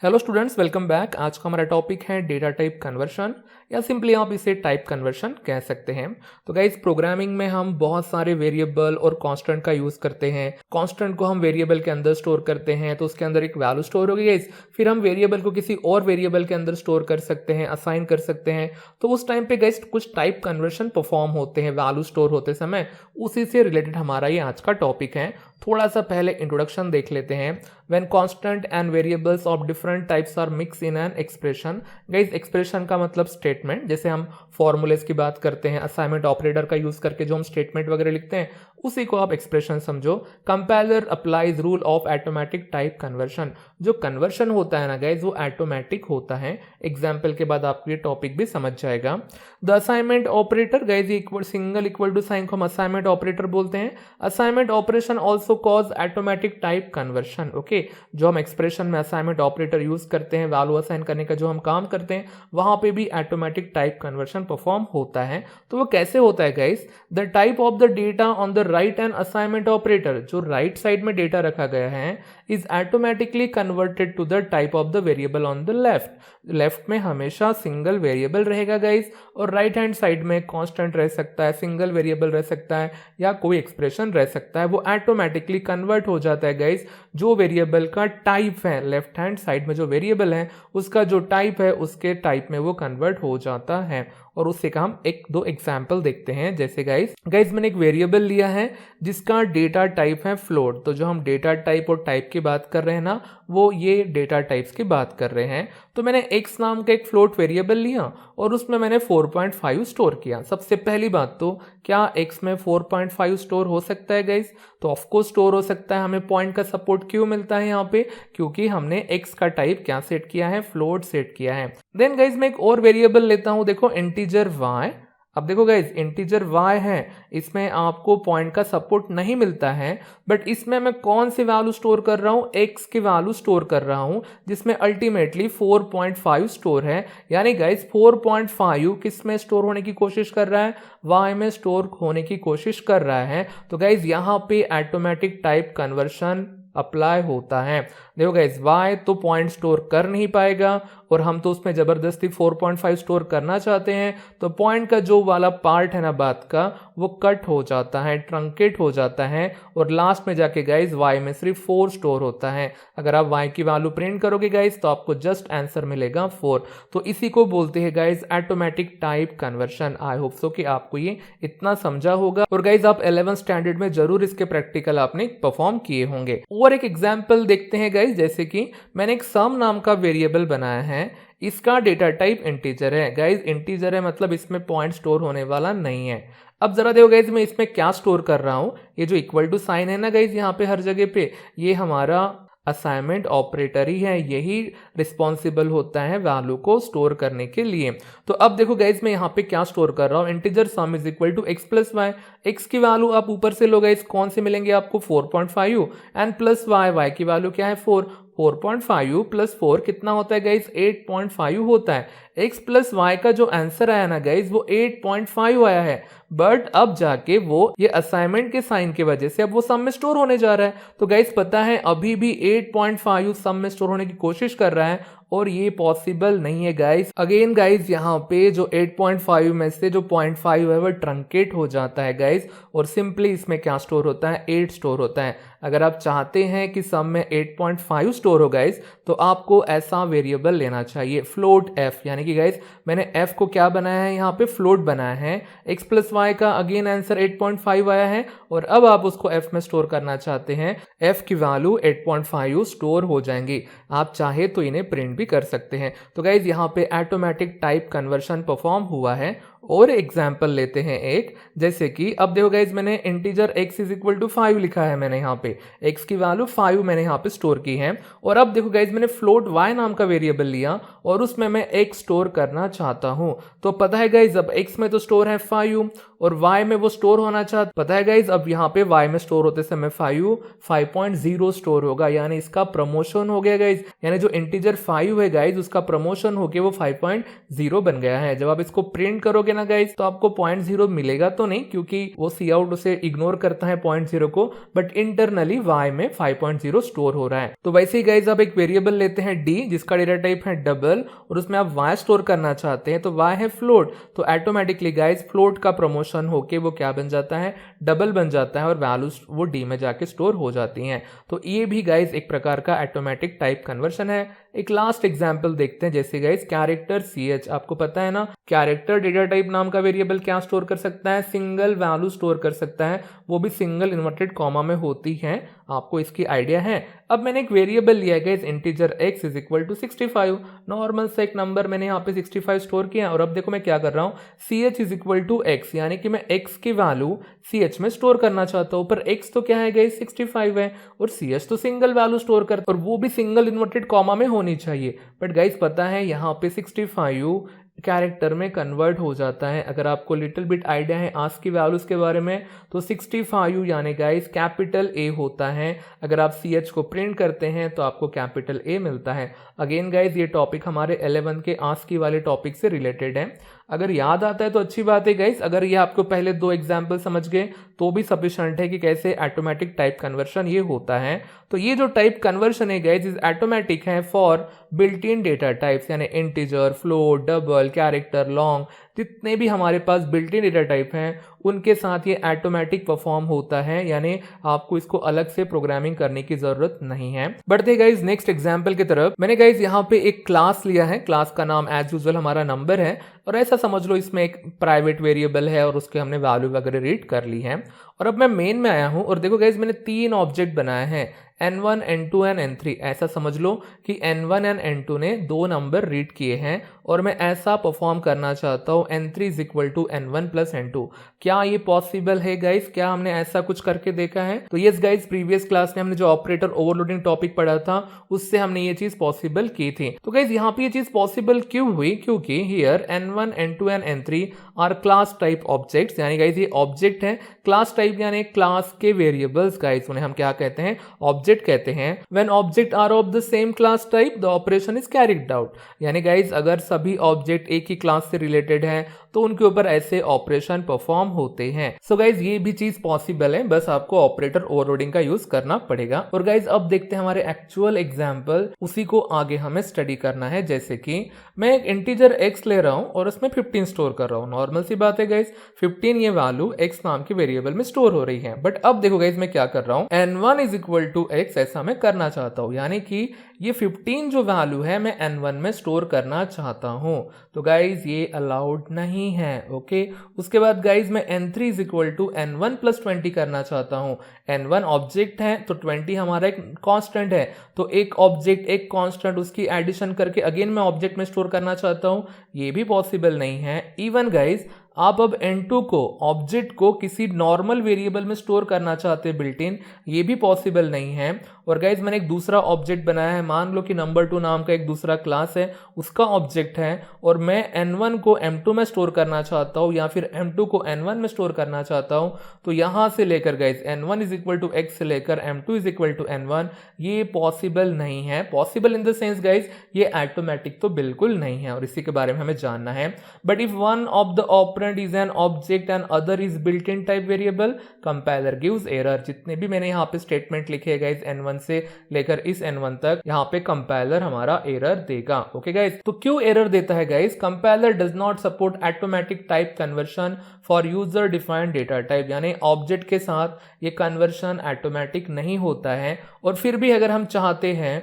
Hello students, welcome back. आज का हमारा टॉपिक है डेटा टाइप कन्वर्शन या सिंपली आप इसे टाइप कन्वर्शन कह सकते हैं। तो गाइस, प्रोग्रामिंग में हम बहुत सारे वेरिएबल और कांस्टेंट का यूज करते हैं। कांस्टेंट को हम वेरिएबल के अंदर स्टोर करते हैं तो उसके अंदर एक वैल्यू स्टोर होगी गाइस। फिर हम वेरिएबल को किसी और वेरिएबल के अंदर स्टोर कर सकते हैं, असाइन कर सकते हैं। तो उस टाइम पे गाइस कुछ टाइप कन्वर्शन परफॉर्म होते हैं वैल्यू स्टोर होते समय। उसी से रिलेटेड हमारा ये आज का टॉपिक है। थोड़ा सा पहले इंट्रोडक्शन देख लेते हैं। When constant and variables of different types are mixed in an expression, guys expression का मतलब स्टेटमेंट। जैसे हम फॉर्मूलेस की बात करते हैं, असाइनमेंट ऑपरेटर का यूज करके जो हम स्टेटमेंट वगैरह लिखते हैं उसी को आप एक्सप्रेशन समझो। Compiler applies rule of automatic type conversion. जो कन्वर्शन होता है ना गाइस वो ऑटोमेटिक होता है। एग्जाम्पल के बाद आपको ये टॉपिक भी समझ जाएगा। The assignment operator, guys equal single equal to sign को हम असाइनमेंट ऑपरेटर बोलते हैं। Assignment operation also causes automatic type conversion. Okay, जो हम एक्सप्रेशन में असाइनमेंट ऑपरेटर यूज करते हैं, वैल्यू असाइन करने का जो हम काम करते हैं, वहां पे भी ऑटोमेटिक टाइप कन्वर्शन परफॉर्म होता है। तो वो कैसे होता है guys? The type of the data on the right and assignment operator, जो राइट साइड में डेटा रखा गया है, is automatically converted to the type of the variable on the left. Left में हमेशा सिंगल वेरिएबल रहेगा गाइस, और right hand side में कांस्टेंट रह सकता है, सिंगल वेरिएबल रह सकता है, या कोई एक्सप्रेशन रह सकता है। वो ऑटोमेटिकली कन्वर्ट हो जाता है गाइस। जो वेरिएबल का टाइप है, लेफ्ट हैंड साइड में जो वेरिएबल है उसका जो टाइप है उसके टाइप में वो कन्वर्ट हो जाता है। और उससे का हम एक दो एग्जाम्पल देखते हैं। जैसे गाइस मैंने एक वेरिएबल लिया है जिसका डेटा टाइप है फ्लोट। तो जो हम डेटा टाइप और टाइप की बात कर रहे हैं ना, वो ये डेटा टाइप्स की बात कर रहे हैं। तो मैंने x नाम का एक फ्लोट वेरिएबल लिया और उसमें मैंने 4.5 स्टोर किया। सबसे पहली बात तो क्या x में 4.5 स्टोर हो सकता है गाइस? तो ऑफकोर्स स्टोर हो सकता है। हमें पॉइंट का सपोर्ट क्यों मिलता है यहाँ पे? क्योंकि हमने x का टाइप क्या सेट किया है? फ्लोट सेट किया है। देन गाइस मैं एक और वेरिएबल लेता हूं, देखो इंटीजर y। अब देखो गाइस, इंटीजर y है, इसमें आपको पॉइंट का सपोर्ट नहीं मिलता है, बट इसमें मैं कौन सी वैल्यू स्टोर कर रहा हूं? x की वैल्यू स्टोर कर रहा हूं, जिसमें अल्टीमेटली 4.5 स्टोर है। यानी गाइस 4.5 किस में स्टोर होने की कोशिश कर रहा है? y में स्टोर होने की कोशिश कर रहा है। तो गाइस यहाँ पे ऑटोमेटिक टाइप कन्वर्शन अप्लाई होता है। देखो गाइस, y तो पॉइंट स्टोर कर नहीं पाएगा और हम तो उसमें जबरदस्ती 4.5 स्टोर करना चाहते हैं, तो पॉइंट का जो वाला पार्ट है ना बात का, वो कट हो जाता है, ट्रंकेट हो जाता है, और लास्ट में जाके गाइस y में सिर्फ 4 स्टोर होता है। अगर आप y की वैल्यू प्रिंट करोगे गाइस तो आपको जस्ट आंसर मिलेगा 4। तो इसी को बोलते हैं guys automatic type conversion. I hope so कि आपको ये इतना समझा होगा, और गाइस आप 11th स्टैंडर्ड में जरूर इसके प्रैक्टिकल आपने परफॉर्म किए होंगे। और एक एग्जाम्पल देखते हैं गाइस। जैसे कि मैंने एक सम नाम का वेरिएबल बनाया है, इसका डेटा टाइप इंटीजर है। गाइस इंटीजर है मतलब इसमें पॉइंट स्टोर होने वाला नहीं है। अब जरा देखो गाइस, मैं इसमें क्या स्टोर कर रहा हूं। ये जो इक्वल टू साइन है ना गाइस यहाँ पे हर जगह पे, ये हमारा असाइनमेंट ऑपरेटर ही है, यही रिस्पॉन्सिबल होता है वैल्यू को स्टोर करने के लिए। तो अब देखो गाइस, मैं यहाँ पे क्या स्टोर कर रहा हूँ? Integer sum is equal to x plus y. X की वैल्यू आप ऊपर से लो गाइस, कौन से मिलेंगे आपको? 4.5, एंड प्लस वाई, वाई की वैल्यू क्या है? 4। 4.5 प्लस 4 कितना होता है गाइस? 8.5 होता है। x प्लस वाई का जो आंसर आया ना गाइस वो 8.5 आया है, बट अब जाके वो ये असाइनमेंट के साइन की वजह से अब वो सम में स्टोर होने जा रहा है। तो गाइस पता है अभी भी 8.5 सम में स्टोर होने की कोशिश कर रहा है, और ये पॉसिबल नहीं है गाइस। अगेन गाइस यहाँ पे जो 8.5 में से जो 0.5 है वो ट्रंकेट हो जाता है गाइस, और सिंपली इसमें क्या स्टोर होता है? 8 स्टोर होता है। अगर आप चाहते हैं कि सम में 8.5 स्टोर हो गाइस, तो आपको ऐसा वेरिएबल लेना चाहिए फ्लोट f। यानी कि गाइस मैंने f को क्या बनाया है? यहाँ पे फ्लोट बनाया है। x प्लस वाई का अगेन आंसर 8.5 आया है, और अब आप उसको f में स्टोर करना चाहते हैं। f की वैल्यू 8.5 स्टोर हो जाएंगी। आप चाहे तो इन्हें प्रिंट भी कर सकते हैं। तो गाइज यहाँ पे ऑटोमेटिक टाइप कन्वर्शन परफॉर्म हुआ है। और एग्जाम्पल लेते हैं एक, जैसे कि अब देखो गाइज मैंने integer x is equal to 5 लिखा है। मैंने यहाँ पे x की वैल्यू 5 मैंने यहाँ पे स्टोर की है। और अब देखो गाइज मैंने फ्लोट y नाम का वेरिएबल लिया और उसमें मैं x स्टोर करना चाहता हूँ। तो पता है गाइज अब x में तो स्टोर है 5 और y में वो स्टोर होना चाहता, पता है गाइज अब यहाँ पे y में स्टोर होते समय 5.0 स्टोर होगा, यानी इसका प्रमोशन हो गया गाइज। यानी जो इंटीजर 5 है गाइज उसका प्रमोशन होके वो 5.0 बन गया है। जब आप इसको प्रिंट करोगे करोगे ना गाइज तो आपको 0.0 मिलेगा तो नहीं, क्योंकि वो सी आउट उसे इग्नोर करता है 0.0 को, बट इंटरनली y में 5.0 स्टोर हो रहा है। तो वैसे ही गाइज आप एक वेरिएबल लेते हैं d जिसका डेटा टाइप है डबल और उसमें आप y स्टोर करना चाहते हैं, तो y है फ्लोट, तो ऑटोमेटिकली गाइज फ्लोट का प्रमोशन होके वो क्या बन जाता है, डबल बन जाता है और वैल्यूज वो d में जाके स्टोर हो जाती हैं। तो ये भी गाइज एक प्रकार का ऑटोमेटिक टाइप कन्वर्शन है। एक लास्ट एग्जांपल देखते हैं, जैसे गाइज कैरेक्टर ch, आपको पता है ना कैरेक्टर डेटा टाइप नाम का वेरिएबल क्या स्टोर कर सकता है, सिंगल वैल्यू स्टोर कर सकता है, वो भी सिंगल इन्वर्टेड कॉमा में होती है, आपको इसकी आइडिया है। अब मैंने एक वेरिएबल लिया है guys integer x is equal to 65, normal से एक नंबर मैंने यहाँ पे 65 स्टोर किया और अब देखो मैं क्या कर रहा हूँ, ch is equal to x, यानी कि मैं x की वैल्यू ch में स्टोर करना चाहता हूँ, पर x तो क्या है गाइज 65 है और ch तो सिंगल वैल्यू स्टोर करता है और वो भी सिंगल इन्वर्टेड कॉमा में होनी चाहिए, बट गाइज पता है यहाँ पे 65 कैरेक्टर में कन्वर्ट हो जाता है। अगर आपको लिटिल बिट आइडिया है आस्क की वैल्यूज के बारे में तो 65 यानी गाइस कैपिटल A होता है। अगर आप CH को प्रिंट करते हैं तो आपको कैपिटल A मिलता है। अगेन गाइस ये टॉपिक हमारे 11 के आस्क की वाले टॉपिक से रिलेटेड है। अगर याद आता है तो अच्छी बात है गाइस, अगर ये आपको पहले 2 एग्जाम्पल समझ गए तो भी सफिशिएंट है कि कैसे ऑटोमेटिक टाइप कन्वर्शन ये होता है। तो ये जो टाइप कन्वर्शन है गाइस इज ऑटोमेटिक है for built in data types, यानी integer, float, double, character, long, जितने भी हमारे पास बिल्ट इन डेटा टाइप हैं उनके साथ ये ऑटोमेटिक परफॉर्म होता है, यानी आपको इसको अलग से प्रोग्रामिंग करने की जरूरत नहीं है। बढ़ते गाइज नेक्स्ट एग्जांपल की तरफ। मैंने गाइज यहाँ पे एक क्लास लिया है, क्लास का नाम एज यूजुअल हमारा नंबर है और ऐसा समझ लो इसमें एक प्राइवेट वेरिएबल है और उसके हमने वैल्यू वगैरह रीड कर ली है। और अब मैं मेन में आया हूं और देखो गाइज मैंने 3 ऑब्जेक्ट बनाए हैं, n1, n2 एंड n3। ऐसा समझ लो कि n1 एंड n2 ने 2 नंबर रीड किए हैं और मैं ऐसा परफॉर्म करना चाहता हूँ n3 is equal to n1 plus n2। क्या ये पॉसिबल है गाइज? क्या हमने ऐसा कुछ करके देखा है? तो यस गाइज, प्रीवियस क्लास में हमने जो ऑपरेटर ओवरलोडिंग टॉपिक पढ़ा था उससे हमने ये चीज पॉसिबल की थी। तो गाइज यहाँ पे ये चीज पॉसिबल क्यों हुई? क्योंकि here n1, n2 and n3 are class type objects, यानी गाइज ये ऑब्जेक्ट है। क्लास टाइप यानी क्लास के वेरिएबल्स गाइज, उन्हें हम क्या कहते हैं? ऑब्जेक्ट कहते हैं। When object are of the same class type the operation is carried out, यानी गाइज अगर सभी ऑब्जेक्ट एक ही क्लास से रिलेटेड है तो उनके ऊपर ऐसे ऑपरेशन परफॉर्म होते हैं। सो गाइज ये भी चीज पॉसिबल है, बस आपको ऑपरेटर ओवरलोडिंग का यूज करना पड़ेगा। और गाइज अब देखते हैं हमारे एक्चुअल एग्जांपल, उसी को आगे हमें स्टडी करना है। जैसे कि मैं एक इंटीजर x ले रहा हूं और उसमें 15 स्टोर कर रहा हूं। नॉर्मल सी बात है गाइज, 15 ये वैल्यू x नाम के वेरिएबल में स्टोर हो रही है। बट अब देखो गाइज मैं क्या कर रहा हूं, n1 is equal to x ऐसा मैं करना चाहता हूं, यानी कि ये 15 जो वैल्यू है मैं n1 में स्टोर करना चाहता हूं। तो गाइज ये अलाउड नहीं है। ओके, उसके बाद गाइज मैं n3 is equal to n1 plus 20 करना चाहता हूं। n1 ऑब्जेक्ट है तो 20 हमारा एक कांस्टेंट है, तो एक ऑब्जेक्ट एक कांस्टेंट उसकी एडिशन करके अगेन मैं ऑब्जेक्ट में स्टोर करना चाहता हूं, ये भी पॉसिबल नहीं है। इवन गाइज आप अब n2 को ऑब्जेक्ट को किसी नॉर्मल वेरिएबल में स्टोर करना चाहते हैं बिल्ट इन, ये भी पॉसिबल नहीं है। और गाइज मैंने एक दूसरा ऑब्जेक्ट बनाया है, मान लो कि नंबर 2 नाम का एक दूसरा क्लास है, उसका ऑब्जेक्ट है और मैं n1 को m2 में स्टोर करना चाहता हूं या फिर m2 को n1 में स्टोर करना चाहता हूं। तो यहां से लेकर guys n1 is equal to x से लेकर m2 is equal to n1, ये पॉसिबल नहीं है। Possible in the sense guys ये ऑटोमेटिक तो बिल्कुल नहीं है और इसी के बारे में हमें जानना है। But if one of the operand is an object and other is built-in type variable, compiler gives error। जितने भी मैंने यहाँ पे स्टेटमेंट लिखे हैं गाइज n1 से लेकर इस n1 तक, यहाँ पे कंपाइलर हमारा एरर देगा। ओके गाइज, तो क्यों एरर देता है guys? Compiler does not support automatic type conversion for user defined data type, यानी ऑब्जेक्ट के साथ ये कन्वर्शन ऑटोमेटिक नहीं होता है। और फिर भी अगर हम चाहते हैं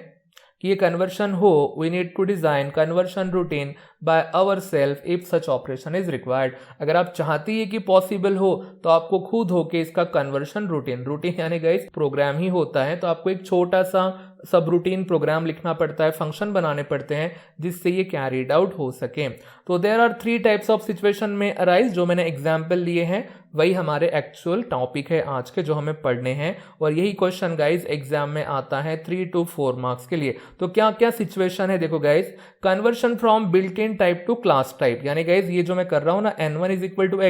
कि ये कन्वर्शन हो, we need to design conversion routine by our self if such operation is required. अगर आप चाहती है कि पॉसिबल हो तो आपको खुद होके इसका कन्वर्शन रूटीन यानी गाइस प्रोग्राम ही होता है, तो आपको एक छोटा सा सब रूटीन प्रोग्राम लिखना पड़ता है, फंक्शन बनाने पड़ते हैं जिससे ये कैरीड आउट हो सके। तो there are 3 types of situation में अराइज, जो मैंने एग्जाम्पल लिए हैं वही हमारे एक्चुअल टॉपिक है आज के जो हमें पढ़ने हैं। और यही क्वेश्चन गाइज एग्जाम में आता है 3 to 4 मार्क्स के लिए। तो क्या क्या सिचुएशन है देखो guys, conversion from built in type to class type, यानी गाइज ये जो मैं कर रहा हूं ना n1 is equal to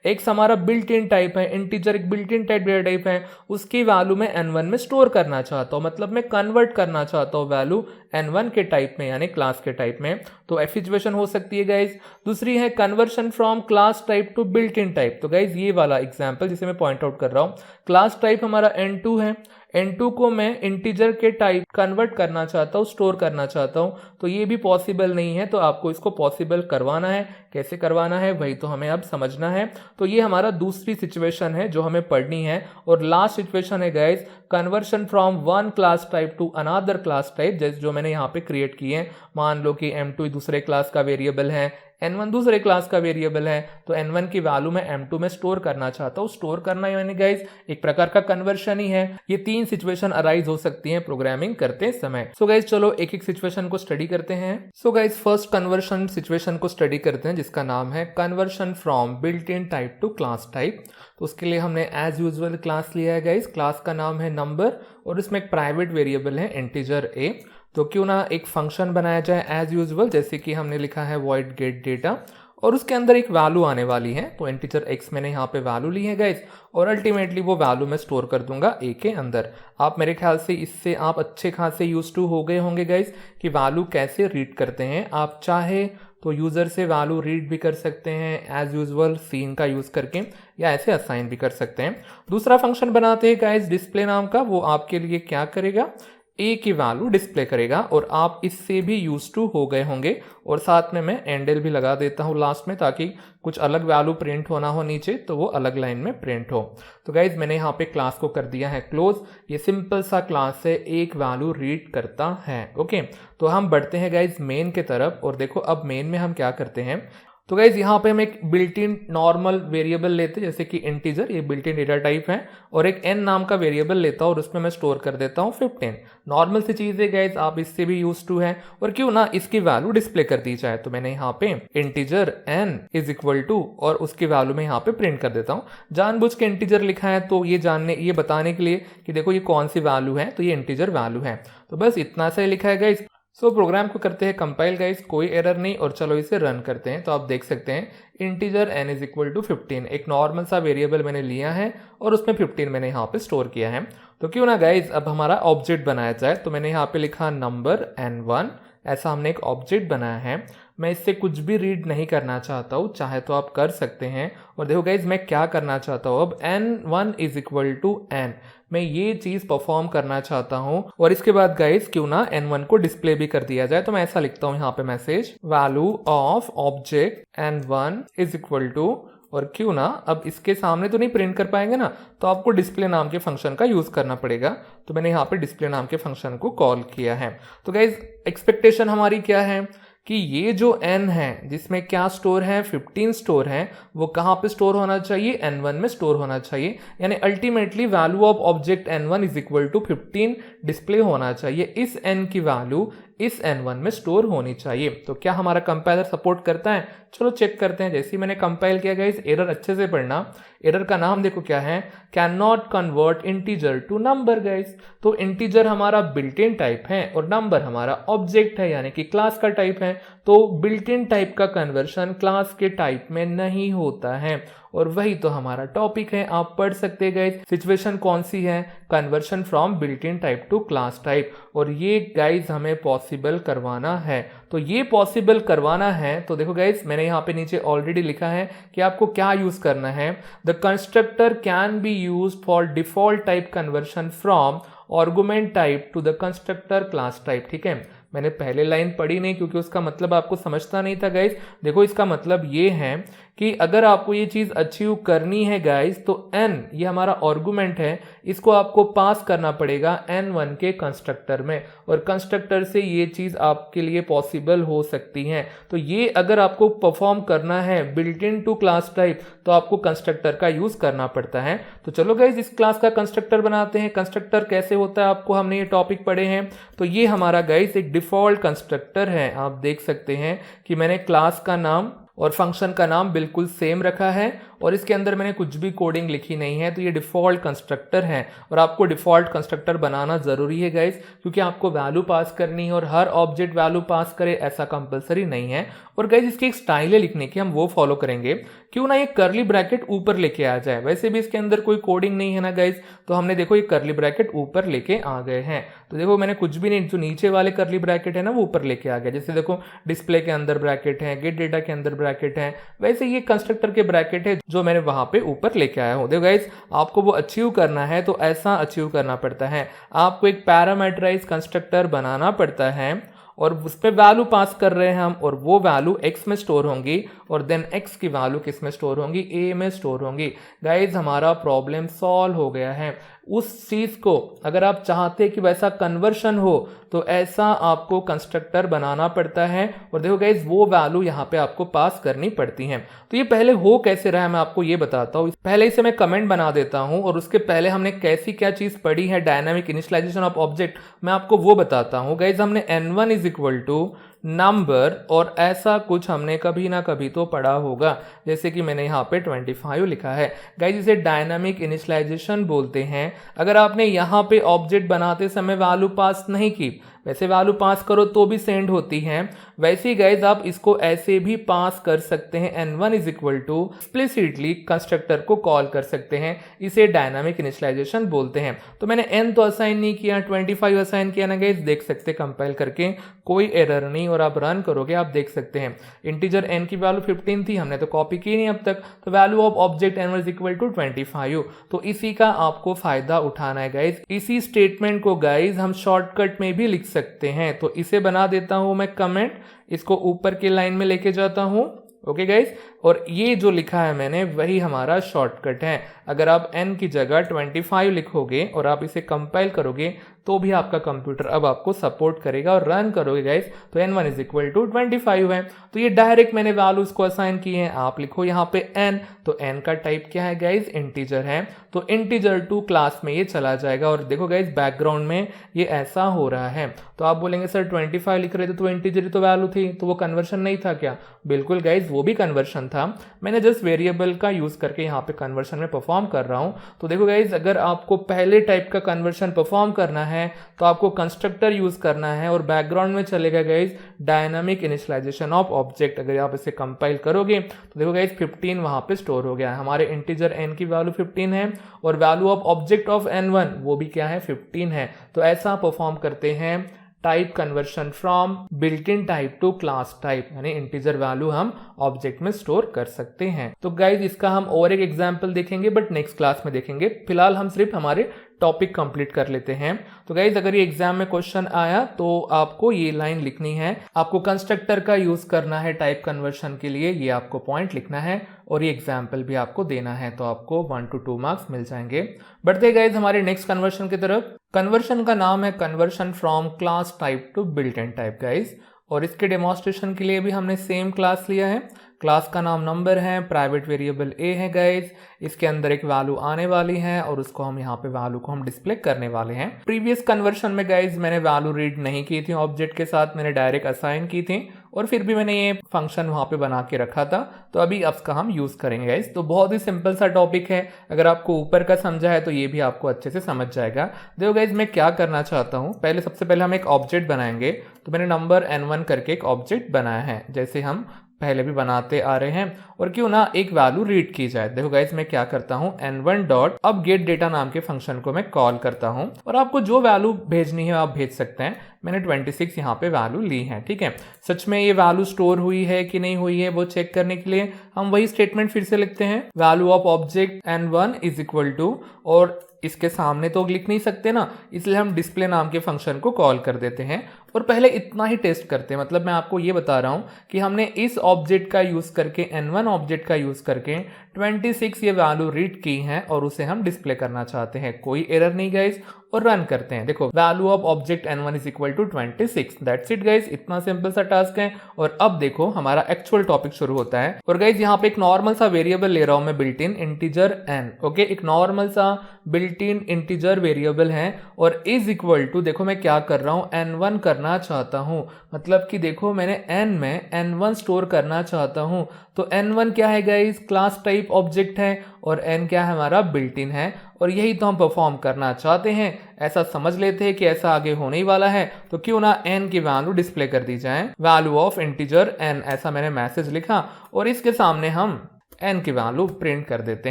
x हमारा बिल्ट इन टाइप है, इंटीजर एक built in type data type है, उसकी वैल्यू मैं n1 में स्टोर करना चाहता हूं, मतलब मैं कन्वर्ट कन्वर्ट करना चाहता हूँ वैल्यू n1 के टाइप में यानी क्लास के टाइप में, तो ऐसी सिचुएशन हो सकती है गाइज। दूसरी है conversion from class type to built in type. तो गाइज ये वाला एग्जांपल जिसे मैं पॉइंट आउट कर रहा हूँ, क्लास टाइप हमारा n2 है, n2 को मैं इंटीजर के टाइप कन्वर्ट करना चाहता हूँ, स्टोर करना चाहता हूँ, तो ये भी पॉसिबल नहीं है। तो आपको इसको पॉसिबल करवाना है, कैसे करवाना है वही तो हमें अब समझना है। तो ये हमारा दूसरी सिचुएशन है जो हमें पढ़नी है। और लास्ट सिचुएशन है guys conversion from one class type to another class type, जैसे जो मैंने यहाँ पे क्रिएट किए हैं। मान लो कि m2 दूसरे क्लास का वेरिएबल है, n1 दूसरे क्लास का वेरिएबल है, तो n1 की वैल्यू मैं m2 में स्टोर करना चाहता हूँ। स्टोर करना यानी गाइज एक प्रकार का कन्वर्शन ही है। ये तीन सिचुएशन अराइज हो सकती हैं प्रोग्रामिंग करते समय। सो गाइज चलो एक एक सिचुएशन को स्टडी करते हैं। So guys first conversion situation को स्टडी करते हैं जिसका नाम है conversion from built in type to class type. तो उसके लिए हमने एज यूजुअल क्लास लिया है गाइज। क्लास का नाम है नंबर और इसमें एक प्राइवेट वेरिएबल है इंटीजर a। तो क्यों ना एक फंक्शन बनाया जाए एज यूजुअल, जैसे कि हमने लिखा है void get data और उसके अंदर एक वैल्यू आने वाली है। तो इंटीजर x मैंने यहाँ पे वैल्यू ली है गाइज और अल्टीमेटली वो वैल्यू मैं स्टोर कर दूंगा a के अंदर। आप मेरे ख्याल से इससे आप अच्छे खासे यूज टू हो गए होंगे गाइज कि वैल्यू कैसे रीड करते हैं। आप चाहे तो यूजर से वैल्यू रीड भी कर सकते हैं एज यूजुअल सीन का यूज करके, या ऐसे असाइन भी कर सकते हैं। दूसरा फंक्शन बनाते हैं गाइज डिस्प्ले नाम का। वो आपके लिए क्या करेगा, ए की वैल्यू डिस्प्ले करेगा और आप इससे भी यूज टू हो गए होंगे। और साथ में मैं एंडल भी लगा देता हूँ लास्ट में, ताकि कुछ अलग वैल्यू प्रिंट होना हो नीचे तो वो अलग लाइन में प्रिंट हो। तो गाइज मैंने यहाँ पे क्लास को कर दिया है क्लोज। ये सिंपल सा क्लास है, एक वैल्यू रीड करता है। ओके, तो हम बढ़ते हैं गाइज मेन के तरफ। और देखो अब मेन में हम क्या करते हैं। तो गाइज यहाँ पे हम एक बिल्ट इन नॉर्मल वेरिएबल लेते हैं, जैसे कि इंटीजर, ये बिल्ट इन डेटा टाइप है, और एक n नाम का वेरिएबल लेता हूँ और उसमें मैं स्टोर कर देता हूँ 15। नॉर्मल सी चीज है गाइज, आप इससे भी यूज टू है। और क्यों ना इसकी वैल्यू डिस्प्ले कर दी जाए, तो मैंने यहाँ पे integer n is equal to और उसकी वैल्यू मैं यहाँ पे प्रिंट कर देता हूँ। जानबूझ के इंटीजर लिखा है तो ये बताने के लिए कि देखो ये कौन सी वैल्यू है, तो ये इंटीजर वैल्यू है। तो बस इतना सा ही लिखा है गाइज। सो प्रोग्राम को करते हैं कंपाइल गाइज, कोई एरर नहीं। और चलो इसे रन करते हैं। तो आप देख सकते हैं integer n is equal to 15, एक नॉर्मल सा वेरिएबल मैंने लिया है और उसमें 15 मैंने यहाँ पे स्टोर किया है। तो क्यों ना गाइज अब हमारा ऑब्जेक्ट बनाया जाए। तो मैंने यहाँ पे लिखा नंबर n1, ऐसा हमने एक ऑब्जेक्ट बनाया है। मैं इससे कुछ भी रीड नहीं करना चाहता हूँ, चाहे तो आप कर सकते हैं। और देखो गाइज मैं क्या करना चाहता हूँ, अब n1 is equal to n, मैं ये चीज परफॉर्म करना चाहता हूँ। और इसके बाद गाइज क्यों ना n1 को डिस्प्ले भी कर दिया जाए। तो मैं ऐसा लिखता हूँ यहाँ पे message value of object n1 is equal to, और क्यों ना अब इसके सामने तो नहीं प्रिंट कर पाएंगे ना, तो आपको डिस्प्ले नाम के फंक्शन का यूज करना पड़ेगा। तो मैंने यहाँ पे डिस्प्ले नाम के फंक्शन को कॉल किया है। तो गाइज एक्सपेक्टेशन हमारी क्या है कि ये जो n है जिसमें क्या स्टोर है, 15 स्टोर है, वो कहाँ पे स्टोर होना चाहिए, n1 में स्टोर होना चाहिए। यानी ultimately value of object n1 is equal to 15 display होना चाहिए। इस n की वैल्यू इस n1 में स्टोर होनी चाहिए। तो क्या हमारा कंपाइलर सपोर्ट करता है, चलो चेक करते हैं। जैसे ही मैंने कंपाइल किया गाइस, एरर अच्छे से पढ़ना, एरर का नाम देखो क्या है, can not convert integer to number guys. तो इंटीजर हमारा बिल्ट इन टाइप है और नंबर हमारा ऑब्जेक्ट है यानी कि क्लास का टाइप है। तो बिल्ट इन टाइप का कन्वर्शन क्लास के टाइप में नहीं होता है। और वही तो हमारा टॉपिक है, आप पढ़ सकते हैं गाइस। सिचुएशन कौन सी है, conversion from built in type to class type. और ये गाइस हमें पॉसिबल करवाना है। तो ये पॉसिबल करवाना है तो देखो गाइस, मैंने यहाँ पे नीचे ऑलरेडी लिखा है कि आपको क्या यूज करना है। The constructor can be use for default type conversion from argument type two the constructor class type. ठीक है, मैंने पहले लाइन पढ़ी नहीं क्योंकि उसका मतलब आपको समझता नहीं था गाइस। देखो इसका मतलब ये है कि अगर आपको ये चीज अचीव करनी है गाइस, तो n ये हमारा आर्गुमेंट है, इसको आपको पास करना पड़ेगा n1 के कंस्ट्रक्टर में। और कंस्ट्रक्टर से ये चीज आपके लिए पॉसिबल हो सकती है। तो ये अगर आपको परफॉर्म करना है built in to class type, तो आपको कंस्ट्रक्टर का यूज करना पड़ता है। तो चलो गाइस, इस क्लास का कंस्ट्रक्टर बनाते हैं। कंस्ट्रक्टर कैसे होता है आपको हमने ये टॉपिक पढ़े हैं। तो ये हमारा गाइस एक डिफॉल्ट कंस्ट्रक्टर है। आप देख सकते हैं कि मैंने क्लास का नाम और फंक्शन का नाम बिल्कुल सेम रखा है और इसके अंदर मैंने कुछ भी कोडिंग लिखी नहीं है। तो ये डिफ़ॉल्ट कंस्ट्रक्टर है और आपको डिफ़ॉल्ट कंस्ट्रक्टर बनाना ज़रूरी है गाइस, क्योंकि आपको वैल्यू पास करनी है और हर ऑब्जेक्ट वैल्यू पास करे ऐसा कंपलसरी नहीं है। और गाइस इसकी एक स्टाइल है लिखने की, हम वो फॉलो करेंगे। क्यों ना ये करली ब्रैकेट ऊपर लेके आ जाए, वैसे भी इसके अंदर कोई कोडिंग नहीं है ना गाइस, तो हमने देखो ये करली ब्रैकेट ऊपर लेके आ गए हैं। तो देखो मैंने कुछ भी नहीं, जो नीचे वाले करली ब्रैकेट है ना वो ऊपर लेके आ गया। जैसे देखो डिस्प्ले के अंदर ब्रैकेट है, गेट डेटा के अंदर ब्रैकेट है, वैसे ये कंस्ट्रक्टर के ब्रैकेट है जो मैंने वहां पे ऊपर लेके आया हूं। देखो गाइस आपको वो अचीव करना है तो ऐसा अचीव करना पड़ता है, आपको एक पैरामीटराइज कंस्ट्रक्टर बनाना पड़ता है और उस पर वैल्यू पास कर रहे हैं हम, और वो वैल्यू x में स्टोर होंगी और देन x की वैल्यू किस में स्टोर होंगी, a में स्टोर होंगी। गाइज हमारा प्रॉब्लम सॉल्व हो गया है। उस चीज़ को अगर आप चाहते कि वैसा कन्वर्शन हो तो ऐसा आपको कंस्ट्रक्टर बनाना पड़ता है और देखो गाइज वो वैल्यू यहाँ पे आपको पास करनी पड़ती हैं। तो ये पहले हो कैसे रहा है मैं आपको ये बताता हूँ। पहले इसे मैं कमेंट बना देता हूँ और उसके पहले हमने कैसी क्या चीज़ पढ़ी है डायनामिक इनिशियलाइजेशन ऑफ ऑब्जेक्ट, मैं आपको वो बताता हूँ। गाइज हमने n1 is equal to number और ऐसा कुछ हमने कभी ना कभी तो पढ़ा होगा, जैसे कि मैंने यहाँ पे 25 लिखा है। गाइज इसे डायनामिक इनिशियलाइजेशन बोलते हैं। अगर आपने यहाँ पे ऑब्जेक्ट बनाते समय वैल्यू पास नहीं की, वैसे वैल्यू पास करो तो भी सेंड होती है, वैसे ही गाइज आप इसको ऐसे भी पास कर सकते हैं। n1 is equal to explicitly constructor को कॉल कर सकते हैं, इसे डायनामिक इनिशियलाइजेशन बोलते हैं। तो मैंने n तो असाइन नहीं किया, 25 असाइन किया ना गाइज, देख सकते कंपाइल करके कोई एरर नहीं, और आप रन करोगे आप देख सकते हैं इंटीजर n की वैल्यू 15 थी, हमने तो कॉपी की नहीं अब तक, तो value of object n1 is equal to 25। तो इसी का आपको फायदा उठाना है गाइज। इसी स्टेटमेंट को गाइज हम शॉर्टकट में भी लिख सकते हैं, तो इसे बना देता हूं मैं कमेंट, इसको ऊपर की लाइन में लेके जाता हूं। ओके गाइज, और ये जो लिखा है मैंने वही हमारा शॉर्टकट है। अगर आप n की जगह 25 लिखोगे और आप इसे कंपाइल करोगे तो भी आपका कंप्यूटर अब आपको सपोर्ट करेगा और रन करोगे गाइज तो n1 इज इक्वल टू 25 है। तो ये डायरेक्ट मैंने वैल्यूज को असाइन किए हैं। आप लिखो यहाँ पे n, तो n का टाइप क्या है गाइज, इंटीजर है, तो इंटीजर टू क्लास में ये चला जाएगा। और देखो गाइज बैकग्राउंड में ये ऐसा हो रहा है, तो आप बोलेंगे सर 25 लिख रहे थे तो इंटीजर तो वैल्यू थी, तो वो कन्वर्शन नहीं था क्या? बिल्कुल गाइज वो भी कन्वर्शन था, मैंने जस्ट वेरिएबल का यूज करके यहाँ पे कन्वर्शन में परफॉर्म कर रहा हूँ। तो देखो गाइज अगर आपको पहले टाइप का कन्वर्शन परफॉर्म करना है तो आपको कंस्ट्रक्टर यूज करना है और बैकग्राउंड में चलेगा guys dynamic initialization of object. अगर आप इसे कंपाइल करोगे तो देखो गाइज 15 वहां पे स्टोर हो गया है, हमारे इंटीजर n की वैल्यू 15 है और value of object of n1 वो भी क्या है, 15 है। तो ऐसा परफॉर्म करते हैं type conversion from built in type to class type, यानी इंटीजर वैल्यू हम ऑब्जेक्ट में स्टोर कर सकते हैं। तो गाइज इसका हम और एक एग्जांपल देखेंगे बट नेक्स्ट क्लास में देखेंगे, फिलहाल हम सिर्फ हमारे टॉपिक कंप्लीट कर लेते हैं। तो गाइज अगर ये एग्जाम में क्वेश्चन आया तो आपको ये लाइन लिखनी है, आपको कंस्ट्रक्टर का यूज करना है टाइप कन्वर्शन के लिए, ये आपको पॉइंट लिखना है और ये एग्जाम्पल भी आपको देना है, तो आपको 1 to 2 मार्क्स मिल जाएंगे। बढ़ते गाइज हमारे नेक्स्ट कन्वर्शन की तरफ। कन्वर्शन का नाम है conversion from class type to built in type guys, और इसके डेमोन्स्ट्रेशन के लिए भी हमने सेम क्लास लिया है। क्लास का नाम नंबर है, प्राइवेट वेरिएबल a है गाइज, इसके अंदर एक वैल्यू आने वाली है और उसको हम यहाँ पे वैल्यू को हम डिस्प्ले करने वाले हैं। प्रीवियस कन्वर्शन में गाइज मैंने वैल्यू रीड नहीं की थी ऑब्जेक्ट के साथ, मैंने डायरेक्ट असाइन की थी और फिर भी मैंने ये फंक्शन वहां पे बना के रखा था, तो अभी इसका हम यूज करेंगे गाइज। तो बहुत ही सिंपल सा टॉपिक है, अगर आपको ऊपर का समझा है तो ये भी आपको अच्छे से समझ जाएगा। देखो गाइज मैं क्या करना चाहता हूँ, पहले सबसे पहले हम एक ऑब्जेक्ट बनाएंगे। तो मैंने नंबर n1 करके एक ऑब्जेक्ट बनाया है, जैसे हम पहले भी बनाते आ रहे हैं, और क्यों ना एक वैल्यू रीड की जाए। देखो गाइज मैं क्या करता हूँ, n1 डॉट अब गेट डेटा नाम के फंक्शन को मैं कॉल करता हूँ और आपको जो वैल्यू भेजनी है आप भेज सकते हैं। मैंने 26 यहाँ पे वैल्यू ली है, ठीक है। सच में ये वैल्यू स्टोर हुई है कि नहीं हुई है वो चेक करने के लिए हम वही स्टेटमेंट फिर से लिखते हैं, value of object n1 is equal to, और इसके सामने तो लिख नहीं सकते ना, इसलिए हम डिस्प्ले नाम के फंक्शन को कॉल कर देते हैं और पहले इतना ही टेस्ट करते हैं। मतलब मैं आपको ये बता रहा हूं कि हमने इस ऑब्जेक्ट का यूज करके n1 ऑब्जेक्ट का यूज करके 26 ये वैल्यू रीड की है और उसे हम डिस्प्ले करना चाहते हैं, कोई एरर नहीं गाइज, और रन करते हैं। देखो value of object n1 is equal to 26, that's it guys, इतना सिंपल सा टास्क है। और अब देखो हमारा एक्चुअल टॉपिक शुरू होता है, और गाइज यहाँ पे एक नॉर्मल सा वेरिएबल ले रहा हूं मैं, built in integer n, okay, एक नॉर्मल सा बिल्ट इन इंटीजर वेरिएबल है और इज इक्वल टू, देखो मैं क्या कर रहा हूं, n1 कर करना चाहता हूँ, मतलब कि देखो मैंने n में n1 स्टोर करना चाहता हूँ, तो n1 क्या है गाइस, क्लास टाइप ऑब्जेक्ट है, और n क्या है, हमारा बिल्ट इन है, और यही तो हम परफॉर्म करना चाहते हैं। ऐसा समझ लेते हैं कि ऐसा आगे होने ही वाला है, तो क्यों ना n की वैल्यू डिस्प्ले कर दी जाए, वैल्यू ऑफ इंटीजर n, ऐसा मैंने मैसेज लिखा और इसके सामने हम n की वैल्यू प्रिंट कर देते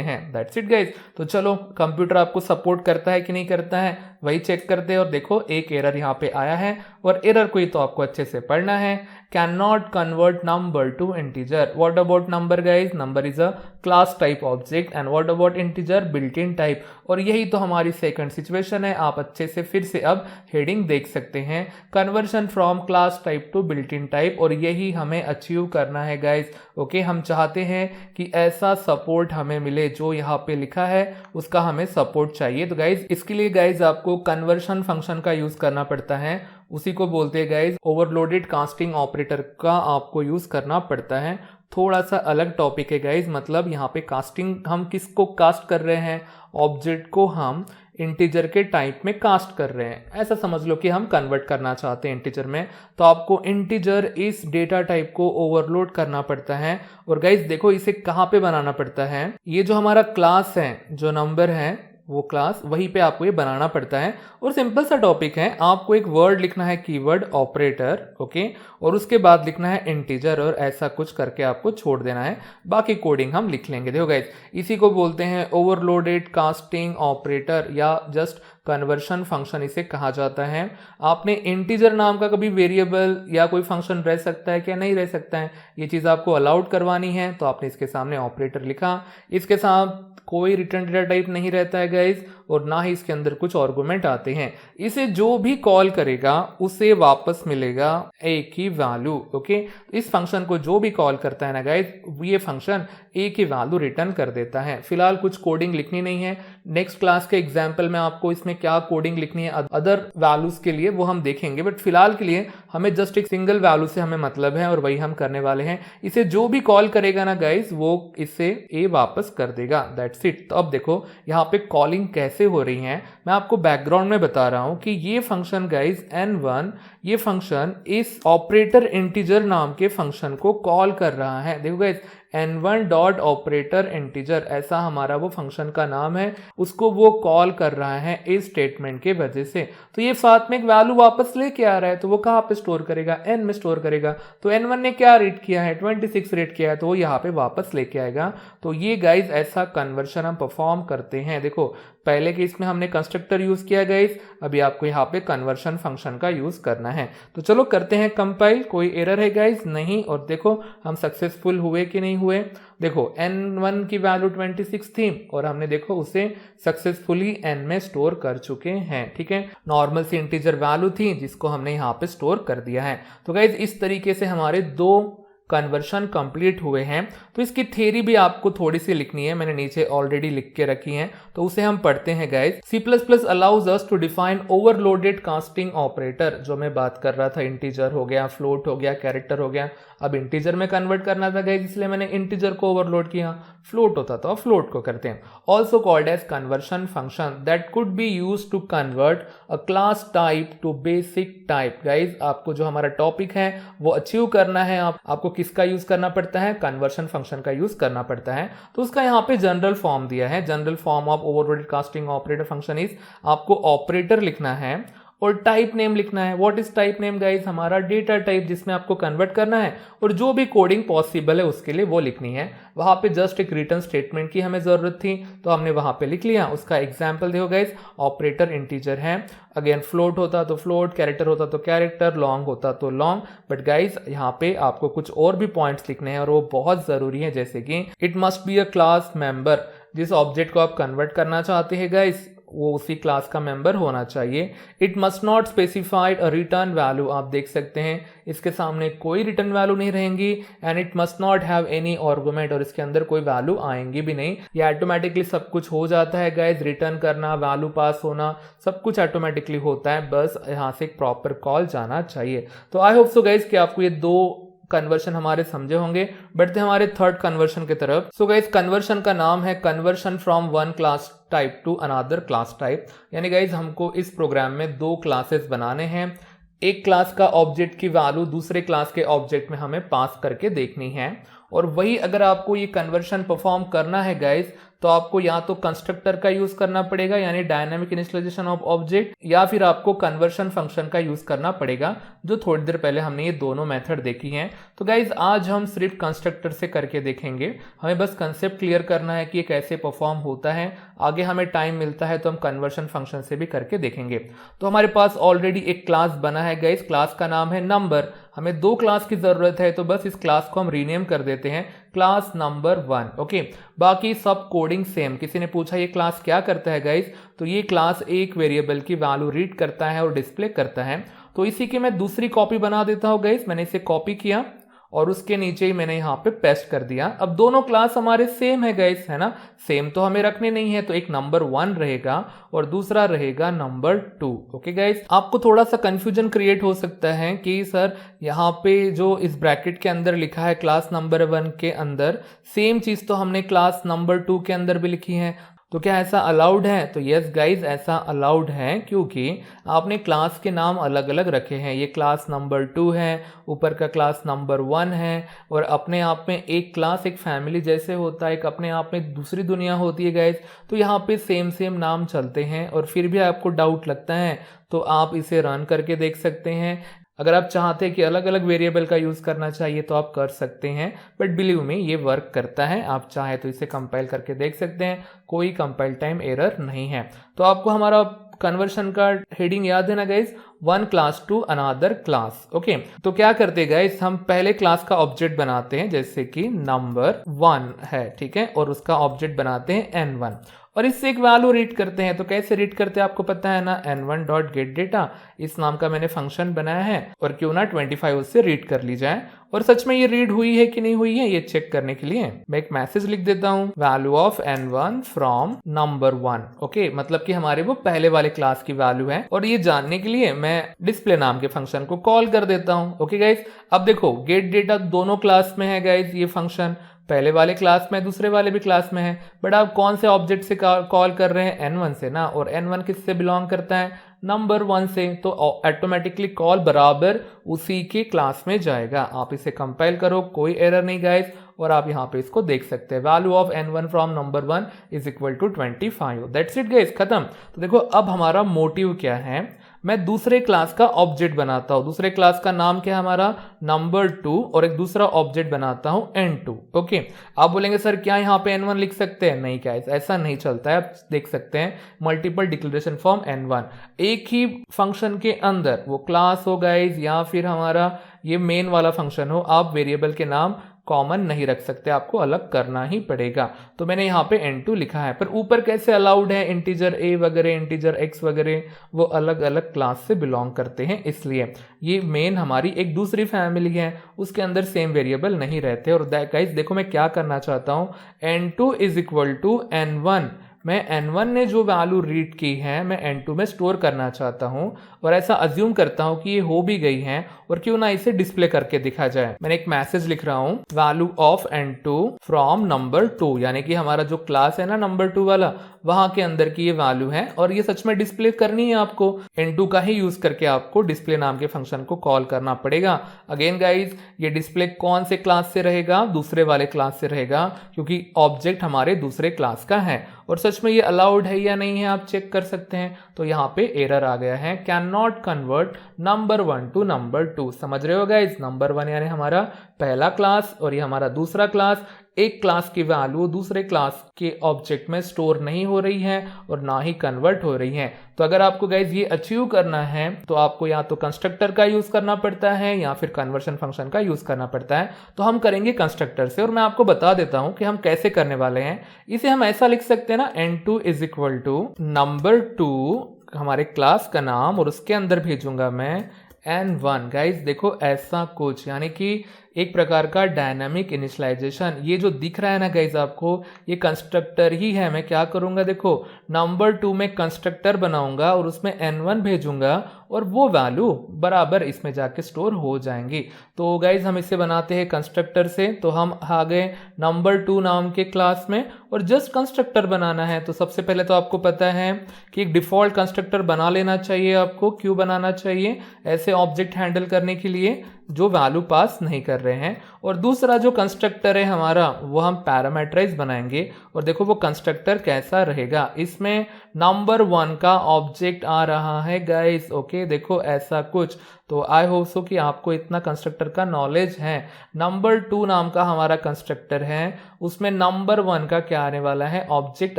हैं। That's it guys. तो चलो कंप्यूटर आपको सपोर्ट करता है कि नहीं करता है वही चेक करते हैं, और देखो एक एरर यहाँ पे आया है, और एरर को ही तो आपको अच्छे से पढ़ना है। Can not convert number two integer. What about number guys, number is a class type object, and what about integer, built in type. और यही तो हमारी सेकंड सिचुएशन है। आप अच्छे से फिर से अब हेडिंग देख सकते हैं, conversion from class type to built in type, और यही हमें अचीव करना है गाइस। ओके, हम चाहते हैं कि ऐसा सपोर्ट हमें मिले, जो यहाँ पे लिखा है उसका हमें सपोर्ट चाहिए। तो गाइज इसके लिए गाइज आपको कन्वर्शन फंक्शन का यूज करना पड़ता है, उसी को बोलते हैं गाइज ओवरलोडेड कास्टिंग ऑपरेटर का आपको यूज करना पड़ता है। थोड़ा सा अलग टॉपिक है गाइज, मतलब यहाँ पे कास्टिंग, हम किसको कास्ट कर रहे हैं, ऑब्जेक्ट को हम इंटीजर के टाइप में कास्ट कर रहे हैं। ऐसा समझ लो कि हम कन्वर्ट करना चाहते हैं इंटीजर में, तो आपको इंटीजर इस डेटा टाइप को ओवरलोड करना पड़ता है। और गाइज देखो इसे कहाँ पे बनाना पड़ता है, ये जो हमारा क्लास है, जो नंबर है वो क्लास, वहीं पे आपको ये बनाना पड़ता है। और सिंपल सा टॉपिक है, आपको एक वर्ड लिखना है, कीवर्ड ऑपरेटर, ओके, और उसके बाद लिखना है इंटीजर, और ऐसा कुछ करके आपको छोड़ देना है, बाकी कोडिंग हम लिख लेंगे। देखो गाइस, इसी को बोलते हैं ओवरलोडेड कास्टिंग ऑपरेटर, या जस्ट कन्वर्शन फंक्शन इसे कहा जाता है। आपने इंटीजर नाम का कभी वेरिएबल या कोई फंक्शन रह सकता है क्या, नहीं रह सकता है, ये चीज़ आपको अलाउड करवानी है, तो आपने इसके सामने ऑपरेटर लिखा। इसके साथ कोई रिटर्न डेटा टाइप नहीं रहता है गाइज, और ना ही इसके अंदर कुछ आर्गुमेंट आते हैं। इसे जो भी कॉल करेगा उसे वापस मिलेगा एक ही वैल्यू। ओके, इस फंक्शन को जो भी कॉल करता है ना गाइज, ये फंक्शन एक ही वैल्यू रिटर्न कर देता है। फिलहाल कुछ कोडिंग लिखनी नहीं है, नेक्स्ट क्लास के एग्जाम्पल में आपको इसमें क्या कोडिंग लिखनी है अदर वैल्यूज के लिए वो हम देखेंगे, बट फिलहाल के लिए हमें जस्ट एक सिंगल वैल्यू से हमें मतलब है, और वही हम करने वाले हैं। इसे जो भी कॉल करेगा ना गाइज, वो इसे ए वापस कर देगा। That's it. तो अब देखो यहाँ पे कॉलिंग कैसे हो रही है, मैं आपको बैकग्राउंड में बता रहा हूं कि ये फंक्शन गाइज n1, ये फंक्शन इस ऑपरेटर इंटीजर नाम के फंक्शन को कॉल कर रहा है। देखो guys, n1 dot operator integer, ऐसा हमारा वो फंक्शन का नाम है, उसको वो कॉल कर रहा है इस स्टेटमेंट के वजह से। तो ये साथ में एक वैल्यू वापस लेके आ रहा है, तो वो कहाँ पे स्टोर करेगा, n में स्टोर करेगा। तो n1 ने क्या रीड किया है, 26 रीड किया है, तो वो यहाँ पे वापस लेके आएगा। तो ये गाइज ऐसा कन्वर्शन हम परफॉर्म करते हैं। देखो पहले केस में हमने कंस्ट्रक्टर यूज किया गाइज, अभी आपको यहाँ पे कन्वर्शन फंक्शन का यूज करना है। तो चलो करते हैं कंपाइल। कोई एरर है गाइज, नहीं। और देखो हम सक्सेसफुल हुए कि नहीं हुए। देखो n1 की वैल्यू 26 थी, और हमने देखो उसे सक्सेसफुली n में स्टोर कर चुके हैं। ठीक है, नॉर्मल सी इंटीजर वैल्यू थी जिसको हमने यहाँ पे स्टोर कर दिया है। तो गाइज इस तरीके से हमारे दो कन्वर्शन कंप्लीट हुए हैं। तो इसकी थ्योरी भी आपको थोड़ी सी लिखनी है, मैंने नीचे ऑलरेडी लिख के रखी है, तो उसे हम पढ़ते हैं guys. C++ allows us to define overloaded casting operator, जो मैं बात कर रहा था, इंटीजर हो गया, फ्लोट हो गया, कैरेक्टर हो गया। अब इंटीजर में कन्वर्ट करना था गाइज, इसलिए मैंने इंटीजर को ओवरलोड किया। फ्लोट होता तो फ्लोट को करते हैं। Also called as conversion function that could be use to convert a class type to basic type. Guys आपको जो हमारा टॉपिक है वो अचीव करना है, आपको किसका यूज करना पड़ता है, कन्वर्शन फंक्शन का यूज करना पड़ता है। तो उसका यहाँ पे जनरल फॉर्म दिया है, general form of overloaded casting operator function is, आपको ऑपरेटर लिखना है और टाइप नेम लिखना है। What is type name guys, हमारा डेटा टाइप जिसमें आपको कन्वर्ट करना है, और जो भी कोडिंग पॉसिबल है उसके लिए वो लिखनी है। वहां पे जस्ट एक रिटर्न स्टेटमेंट की हमें जरूरत थी, तो हमने वहां पे लिख लिया। उसका एग्जाम्पल देखो गाइज, ऑपरेटर इंटीजर है, अगेन फ्लोट होता तो फ्लोट, कैरेक्टर होता तो कैरेक्टर, लॉन्ग होता तो लॉन्ग। बट गाइज यहाँ पे आपको कुछ और भी पॉइंट्स लिखने हैं, और वो बहुत जरूरी है, जैसे कि it must be a class member. जिस ऑब्जेक्ट को आप कन्वर्ट करना चाहते हैं गाइज, वो उसी क्लास का मेंबर होना चाहिए। It must not specified a return value, आप देख सकते हैं इसके सामने कोई रिटर्न वैल्यू नहीं रहेंगी। And it must not have any argument, और इसके अंदर कोई वैल्यू आएंगी भी नहीं। ये ऑटोमेटिकली सब कुछ हो जाता है गाइज, रिटर्न करना, वैल्यू पास होना, सब कुछ ऑटोमेटिकली होता है, बस यहाँ से एक प्रॉपर कॉल जाना चाहिए। तो आई होप सो गाइज कि आपको ये दो कन्वर्शन हमारे समझे होंगे। बढ़ते हमारे थर्ड कन्वर्शन की तरफ। सो गाइज कन्वर्शन का नाम है conversion from one class type to another class type. यानी गाइज हमको इस प्रोग्राम में दो क्लासेस बनाने हैं, एक क्लास का ऑब्जेक्ट की वैल्यू दूसरे क्लास के ऑब्जेक्ट में हमें पास करके देखनी है। और वही अगर आपको ये कन्वर्शन परफॉर्म करना है गाइज, तो आपको या तो कंस्ट्रक्टर का यूज करना पड़ेगा यानी डायनामिक इनिशियलाइजेशन ऑफ ऑब्जेक्ट, या फिर आपको कन्वर्शन फंक्शन का यूज करना पड़ेगा, जो थोड़ी देर पहले हमने ये दोनों मेथड देखी हैं। तो गाइज आज हम सिर्फ कंस्ट्रक्टर से करके देखेंगे, हमें बस कंसेप्ट क्लियर करना है कि ये कैसे परफॉर्म होता है। आगे हमें टाइम मिलता है तो हम कन्वर्शन फंक्शन से भी करके देखेंगे। तो हमारे पास ऑलरेडी एक क्लास बना है गाइज, क्लास का नाम है नंबर। हमें दो क्लास की जरूरत है, तो बस इस क्लास को हम रीनेम कर देते हैं क्लास नंबर 1। ओके, बाकी सब कोडिंग सेम। किसी ने पूछा ये क्लास क्या करता है गाइज, तो ये क्लास एक वेरिएबल की वैल्यू रीड करता है और डिस्प्ले करता है। तो इसी की मैं दूसरी कॉपी बना देता हूँ गाइज। मैंने इसे कॉपी किया और उसके नीचे ही मैंने यहाँ पे पेस्ट कर दिया। अब दोनों क्लास हमारे सेम है गाइस, है ना, सेम तो हमें रखने नहीं है, तो एक नंबर 1 रहेगा और दूसरा रहेगा नंबर 2। ओके गाइस, आपको थोड़ा सा कंफ्यूजन क्रिएट हो सकता है कि सर यहाँ पे जो इस ब्रैकेट के अंदर लिखा है क्लास नंबर 1 के अंदर, सेम चीज तो हमने क्लास नंबर 2 के अंदर भी लिखी है, तो क्या ऐसा अलाउड है? तो यस गाइज, ऐसा अलाउड है, क्योंकि आपने क्लास के नाम अलग अलग रखे हैं। ये क्लास नंबर 2 है, ऊपर का क्लास नंबर 1 है, और अपने आप में एक क्लास एक फैमिली जैसे होता है, एक अपने आप में दूसरी दुनिया होती है गाइज। तो यहाँ पे सेम सेम नाम चलते हैं, और फिर भी आपको डाउट लगता है तो आप इसे रन करके देख सकते हैं। अगर आप चाहते हैं कि अलग अलग वेरिएबल का यूज करना चाहिए तो आप कर सकते हैं, बट बिलीव मी ये वर्क करता है। आप चाहे तो इसे कंपाइल करके देख सकते हैं, कोई कंपाइल टाइम एरर नहीं है। तो आपको हमारा कन्वर्शन का हेडिंग याद है ना guys, 1 class to another class. Okay, तो क्या करते गाइज, हम पहले क्लास का ऑब्जेक्ट बनाते हैं, जैसे कि नंबर 1 है, ठीक है, और उसका ऑब्जेक्ट बनाते हैं n1, और इससे एक वैल्यू रीड करते हैं। तो कैसे रीड करते हैं आपको पता है ना, n1.getData इस नाम का मैंने फंक्शन बनाया है, और क्यों ना 25 उससे रीड कर ली जाए। और सच में ये रीड हुई है कि नहीं हुई है ये चेक करने के लिए मैं एक मैसेज लिख देता हूं, value of n1 from number 1। Okay, मतलब कि हमारे वो पहले वाले क्लास की वैल्यू है, और ये जानने के लिए मैं डिस्प्ले नाम के फंक्शन को कॉल कर देता हूं। ओके गाइज, अब देखो गेट डेटा दोनों क्लास में है गाइज, ये फंक्शन पहले वाले क्लास में दूसरे वाले भी क्लास में है, बट आप कौन से ऑब्जेक्ट से कॉल कर रहे हैं, n1 से ना, और n1 किससे बिलोंग करता है, नंबर 1 से, तो ऑटोमेटिकली कॉल बराबर उसी के क्लास में जाएगा। आप इसे कंपाइल करो, कोई एरर नहीं गाइस, और आप यहाँ पे इसको देख सकते हैं, value of n1 from number 1 is equal to 25। That's it guys, खत्म। तो देखो अब हमारा मोटिव क्या है, मैं दूसरे क्लास का ऑब्जेक्ट बनाता हूं, दूसरे क्लास का नाम क्या है हमारा, नंबर 2, और एक दूसरा ऑब्जेक्ट बनाता हूं n2। ओके, आप बोलेंगे सर क्या यहाँ पे n1 लिख सकते हैं, नहीं गाइस, ऐसा नहीं चलता है। आप देख सकते हैं मल्टीपल डिक्लेरेशन फॉर्म n1, एक ही फंक्शन के अंदर, वो क्लास हो गाइस या फिर हमारा ये मेन वाला फंक्शन हो, आप वेरिएबल के नाम कॉमन नहीं रख सकते, आपको अलग करना ही पड़ेगा। तो मैंने यहाँ पे n2 लिखा है, पर ऊपर कैसे अलाउड है, इंटीजर a वगैरह, इंटीजर x वगैरह, वो अलग अलग क्लास से बिलोंग करते हैं, इसलिए ये मेन हमारी एक दूसरी फैमिली है, उसके अंदर सेम वेरिएबल नहीं रहते। और गाइस देखो मैं क्या करना चाहता हूँ, n2 is equal to n1, मैं n1 ने जो वैल्यू रीड की है मैं n2 में स्टोर करना चाहता हूं, और ऐसा अज्यूम करता हूं कि ये हो भी गई है, और क्यों ना इसे डिस्प्ले करके दिखा जाए। मैंने एक मैसेज लिख रहा हूं, value of n2 from number 2, यानी कि हमारा जो क्लास है ना नंबर 2 वाला, वहां के अंदर की ये वैल्यू है, और ये सच में डिस्प्ले करनी है आपको। n2 का ही यूज करके आपको डिस्प्ले नाम के फंक्शन को कॉल करना पड़ेगा। अगेन गाइज, ये डिस्प्ले कौन से क्लास से रहेगा, दूसरे वाले क्लास से रहेगा, क्योंकि ऑब्जेक्ट हमारे दूसरे क्लास का है। और सच में ये अलाउड है या नहीं है आप चेक कर सकते हैं। तो यहाँ पे एरर आ गया है, can not convert number 1 to number 2। समझ रहे हो गाइज, नंबर 1 यानी हमारा पहला क्लास, और ये हमारा दूसरा क्लास, एक क्लास की वैल्यू दूसरे क्लास के ऑब्जेक्ट में स्टोर नहीं हो रही है और ना ही कन्वर्ट हो रही है। तो अगर आपको गाइज ये अचीव करना है तो आपको या तो कंस्ट्रक्टर का यूज करना पड़ता है या फिर कन्वर्शन फंक्शन का यूज करना पड़ता है। तो हम करेंगे कंस्ट्रक्टर से, और मैं आपको बता देता हूं कि हम कैसे करने वाले हैं। इसे हम ऐसा लिख सकते हैं ना, n2 is equal to number 2 हमारे क्लास का नाम, और उसके अंदर भेजूंगा मैं n1। गाइज देखो ऐसा कुछ, यानी कि एक प्रकार का डायनामिक इनिशियलाइजेशन। ये जो दिख रहा है ना गाइज आपको, ये कंस्ट्रक्टर ही है। मैं क्या करूंगा, देखो नंबर 2 में कंस्ट्रक्टर बनाऊंगा और उसमें n1 भेजूंगा, और वो वैल्यू बराबर इसमें जाके स्टोर हो जाएंगी। तो गाइज हम इसे बनाते हैं कंस्ट्रक्टर से। तो हम आ गए नंबर2 नाम के क्लास में और जस्ट कंस्ट्रक्टर बनाना है। तो सबसे पहले तो आपको पता है कि एक डिफॉल्ट कंस्ट्रक्टर बना लेना चाहिए आपको। क्यों बनाना चाहिए? ऐसे ऑब्जेक्ट हैंडल करने के लिए जो वैल्यू पास नहीं कर रहे हैं। और दूसरा जो कंस्ट्रक्टर है हमारा वो हम पैरामीटराइज बनाएंगे। और देखो वो कंस्ट्रक्टर कैसा रहेगा, इसमें नंबर1 का ऑब्जेक्ट आ रहा है गाइस। ओके, देखो ऐसा कुछ। तो आई होप सो कि आपको इतना कंस्ट्रक्टर का नॉलेज है। नंबर2 नाम का हमारा कंस्ट्रक्टर है, उसमें नंबर1 का क्या आने वाला है? ऑब्जेक्ट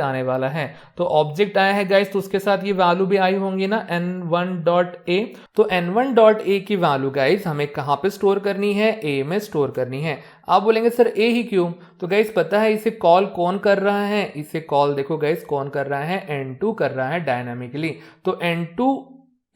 आने वाला है। तो ऑब्जेक्ट आया है गाइस, तो उसके साथ ये वैल्यू भी आई होंगी ना, n1.a। तो n1.a की वैल्यू गाइस हमें कहां पे स्टोर करनी है? a में स्टोर करनी है। आप बोलेंगे सर a ही क्यों? तो गाइस पता है इसे कॉल कौन कर रहा है? इसे कॉल देखो गाइस कौन कर रहा है? n2 कर रहा है डायनामिकली। तो n2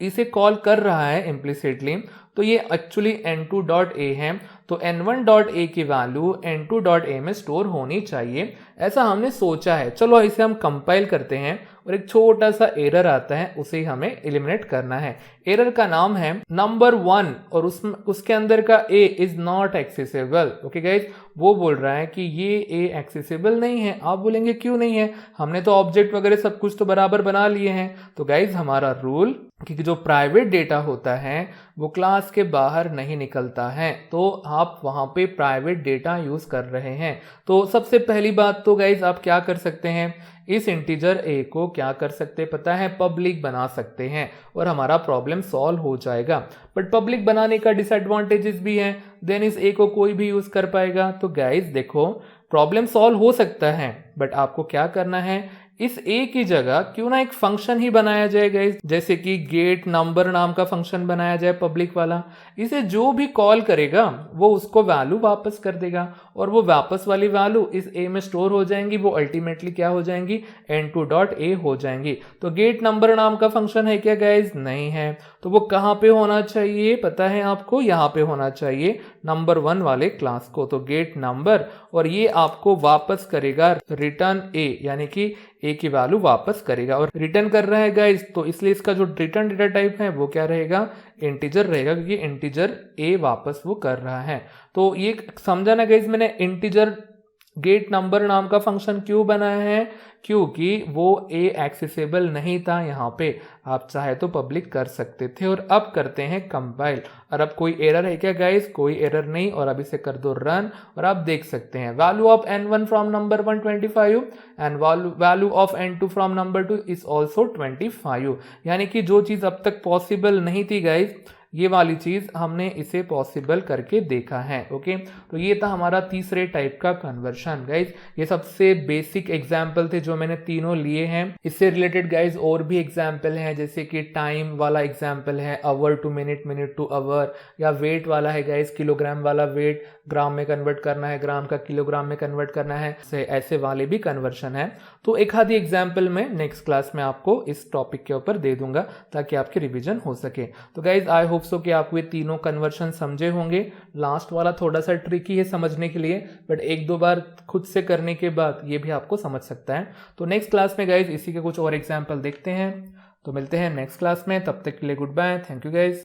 इसे कॉल कर रहा है इम्प्लिसिटली, तो ये एक्चुअली n2.a है। तो n1.a की वैल्यू n2.a में स्टोर होनी चाहिए, ऐसा हमने सोचा है। चलो इसे हम कंपाइल करते हैं और एक छोटा सा एरर आता है, उसे हमें एलिमिनेट करना है। एरर का नाम है नंबर1 और उसके अंदर का a is not accessible. Okay guys, वो बोल रहा है कि ये a एक्सेसिबल नहीं है। आप बोलेंगे क्यों नहीं है? हमने तो ऑब्जेक्ट वगैरह सब कुछ तो बराबर बना लिए हैं। तो गाइज हमारा रूल कि जो प्राइवेट डेटा होता है वो क्लास के बाहर नहीं निकलता है, तो आप वहां पे प्राइवेट डेटा यूज कर रहे हैं। तो सबसे पहली बात तो गाइज आप क्या कर सकते हैं? इस इंटीजर a को क्या कर सकते हैं पता है? पब्लिक बना सकते हैं और हमारा प्रॉब्लम सॉल्व हो जाएगा। बट पब्लिक बनाने का डिसएडवांटेजेस भी है, देन इस a को कोई भी यूज कर पाएगा। तो गाइज देखो प्रॉब्लम सॉल्व हो सकता है, बट आपको क्या करना है? इस a की जगह क्यों ना एक फंक्शन ही बनाया जाए गाइस, जैसे कि गेट नंबर नाम का फंक्शन बनाया जाए पब्लिक वाला। इसे जो भी कॉल करेगा वो उसको वैल्यू वापस कर देगा और वो वापस वाली वैल्यू इस a में स्टोर हो जाएंगी। वो अल्टीमेटली क्या हो जाएंगी? n2.a हो जाएंगी। तो गेट नंबर नाम का फंक्शन है क्या गाइस? नहीं है। तो वो कहाँ पे होना चाहिए पता है आपको? यहाँ पे होना चाहिए नंबर1 वाले क्लास को। तो गेट नंबर और ये आपको वापस करेगा रिटर्न a, यानी कि a की वैल्यू वापस करेगा। और रिटर्न कर रहा है गाइस, तो इसलिए इसका जो रिटर्न डेटा टाइप है वो क्या रहेगा? इंटीजर रहेगा, क्योंकि इंटीजर a वापस वो कर रहा है। तो ये समझा ना गाइस मैंने इंटीजर गेट नंबर नाम का फंक्शन क्यों बनाया है? क्योंकि वो a एक्सेसिबल नहीं था। यहाँ पे आप चाहे तो पब्लिक कर सकते थे। और अब करते हैं कंपाइल। और अब कोई एरर है क्या गाइस? कोई एरर नहीं। और अब इसे कर दो रन और आप देख सकते हैं value of n1 from number 1 25 and value of n2 from number 2 is also 25। यानी कि जो चीज अब तक पॉसिबल नहीं थी गाइस, ये वाली चीज हमने इसे पॉसिबल करके देखा है। ओके, तो ये था हमारा तीसरे टाइप का कन्वर्शन गाइज। ये सबसे बेसिक एग्जाम्पल थे जो मैंने तीनों लिए हैं। इससे रिलेटेड गाइज और भी एग्जाम्पल हैं, जैसे कि टाइम वाला एग्जाम्पल है hour to minute, minute to hour, या वेट वाला है गाइज, किलोग्राम वाला वेट ग्राम में कन्वर्ट करना है, ग्राम का किलोग्राम में कन्वर्ट करना है, ऐसे वाले भी कन्वर्शन है। तो एक आधी एग्जाम्पल में नेक्स्ट क्लास में आपको इस टॉपिक के ऊपर दे दूंगा ताकि आपकी रिवीजन हो सके। तो गाइज आई होप सो कि आप ये तीनों कन्वर्शन समझे होंगे। लास्ट वाला थोड़ा सा ट्रिकी है समझने के लिए, बट एक दो बार खुद से करने के बाद ये भी आपको समझ सकता है। तो नेक्स्ट क्लास में गाइज इसी के कुछ और एग्जाम्पल देखते हैं। तो मिलते हैं नेक्स्ट क्लास में, तब तक के लिए goodbye, thank you guys.